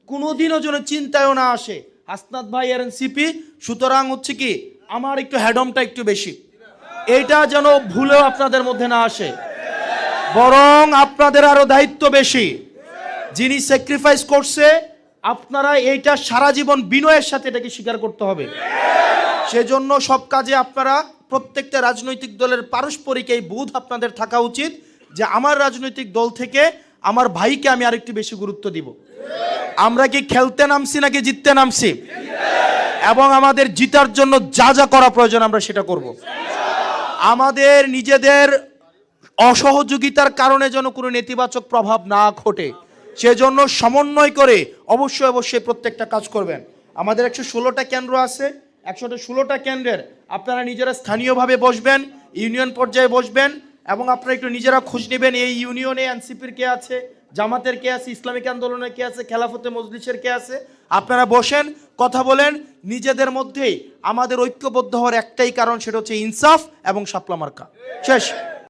কোনোদিনও যেন চিন্তায়ও না আসে হাসনাত ভাই আর এনসিপি, সুতরাং হচ্ছে কি আমার একটু হ্যাডমটা একটু বেশি, এইটা যেন ভুলেও আপনাদের মধ্যে না আসে। বরং আপনাদের আরো দায়িত্ব বেশি। যিনি স্যাক্রিফাইস করছে আপনারা এইটা সারা জীবন বিনয়ের সাথে এটাকে স্বীকার করতে হবে। সেজন্য সব কাজে আপনারা প্রত্যেকটা রাজনৈতিক দলের পারস্পরিক এই বোধ আপনাদের থাকা উচিত যে আমার রাজনৈতিক দল থেকে আমার ভাইকে আমি আরেকটু বেশি গুরুত্ব দিব। আমরা কি খেলতে নামছি নাকি জিততে নামছি? এবং আমাদের জিতার জন্য যা যা করা প্রয়োজন আমরা সেটা করব। আমাদের নিজেদের অসহযোগিতার কারণে যেন কোনো নেতিবাচক প্রভাব না ঘটে, সেজন্য সমন্বয় করে অবশ্যই অবশ্যই প্রত্যেকটা কাজ করবেন। আমাদের 116টা কেন্দ্র আছে, 116টা কেন্দ্রের আপনারা নিজেরা স্থানীয়ভাবে বসবেন, ইউনিয়ন পর্যায়ে বসবেন এবং আপনারা একটু নিজেরা খোঁজ নেবেন এই ইউনিয়নে এনসিপির কে আছে, জামাতের কে আছে, ইসলামিক আন্দোলনের কে আছে, খেলাফতে মজলিসের কে আছে। আপনারা বসেন, কথা বলেন নিজেদের মধ্যেই। আমাদের ঐক্যবদ্ধ হওয়ার একটাই কারণ, সেটা হচ্ছে ইনসাফ এবং শাপলা মার্কা। শেষ।